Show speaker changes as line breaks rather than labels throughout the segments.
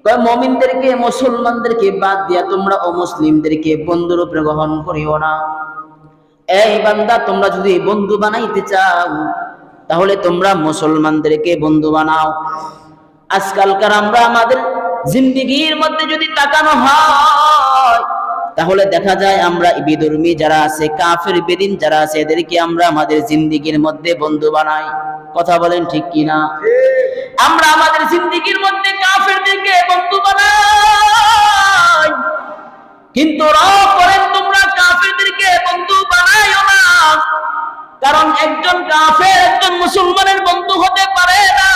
মুমিনদেরকে মুসলমানদেরকে বাদ দিয়া তোমরা অমুসলিমদেরকে বন্ধু রূপে গ্রহণ করিও না। এই বান্দা, তোমরা যদি বন্ধু বানাইতে চাও তাহলে তোমরা মুসলমানদেরকে বন্ধু বানাও। আজকালকার আমরা আমাদের জিন্দেগির মধ্যে যদি তাকানো হয় তাহলে দেখা যায় আমরা বিধর্মী যারা আছে, কাফের বেদিন যারা আছে, এদেরকে আমরা আমাদের জিন্দেগির মধ্যে বন্ধু বানাই। কথা বলেন ঠিক কিনা? আমরা আমাদের জিন্দেগির মধ্যে কাফেরদেরকে বন্ধু বানাই, কিন্তু রব বলেন তোমরা কাফেরদেরকে বন্ধু বানাইও না। কারণ একজন কাফের একজন মুসলমানের বন্ধু হতে পারে না।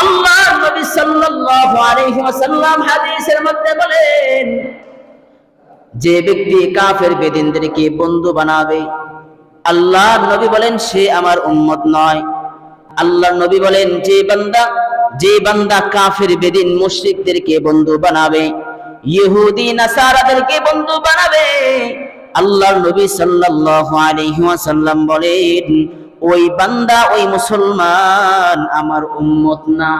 আল্লাহর নবী সাল্লাল্লাহু আলাইহি ওয়াসাল্লাম হাদিসের মধ্যে বলেন, যে ব্যক্তি কাফের বেদিনদেরকে বন্ধু বানাবে, আল্লাহর নবী বলেন সে আমার উম্মত নয়। আল্লাহর নবী বলেন যে বান্দা কাফের বেদিন মুশরিকদেরকে বন্ধু বানাবে, ইহুদি নাসারাদেরকে বন্ধু বানাবে, আল্লাহর নবী সাল্লাল্লাহু আলাইহি ওয়াসাল্লাম বলেন ওই বান্দা ওই মুসলমান আমার উম্মত না।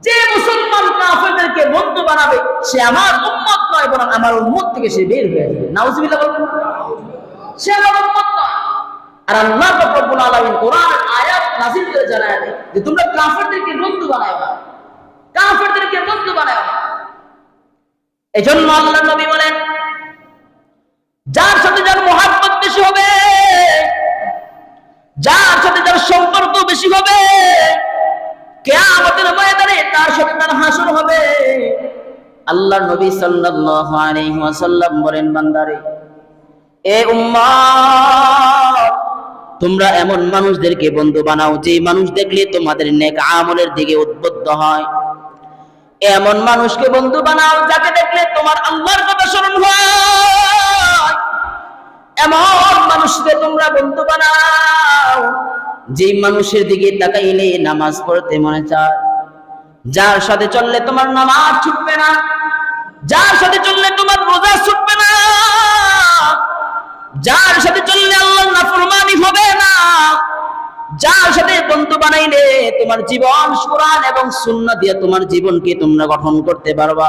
যে মুসলমান কাফেরদেরকে বন্ধু বানাবে সে আমার উম্মত নয়, বরং আমার উম্মত থেকে সে বের হয়ে যাবে। নাউজুবিল্লাহ বলবেন, সে আমার উম্মত নয়। আর আল্লাহ রাব্বুল আলামিন কোরআনের আয়াত নাযিল করে জানায় দেয় যে তোমরা কাফেরদেরকে বন্ধু বানাও না, কাফেরদেরকে বন্ধু বানাও না। এজন্য আল্লাহর নবী বলেন, যার সাথে যার মুহাব্বত বেশি হবে, যার সাথে যার সম্পর্ক বেশি হবে, কিয়ামতের ময়দানে তার সাথে তার হাসর হবে। আল্লাহর নবী সাল্লাল্লাহু আলাইহি ওয়াসাল্লাম বলেন, বান্দারে, এ উম্মত, তোমরা এমন মানুষদেরকে বন্ধু বানাও যে মানুষ দেখলে তোমাদের নেক আমলের দিকে উদ্বুদ্ধ হয়। এমন মানুষকে বন্ধু বানাও যাকে দেখলে তোমার আল্লাহর কথা স্মরণ হয়। এমন মানুষকে তোমরা বন্ধু বানাও যে মানুষের দিকে তাকাইলে নামাজ পড়তে মনে চায়, যার সাথে চললে তোমার নামাজ ছুটবে না, যার সাথে চললে তোমার রোজা ছুটবে না, যার সাথে চললে আল্লাহর নাফরমানি হবে না, যার সাথে বন্ধু বানাইলে তোমার জীবন কোরআন এবং সুন্নাহ দিয়ে তোমার জীবনকে তোমরা গঠন করতে পারবা।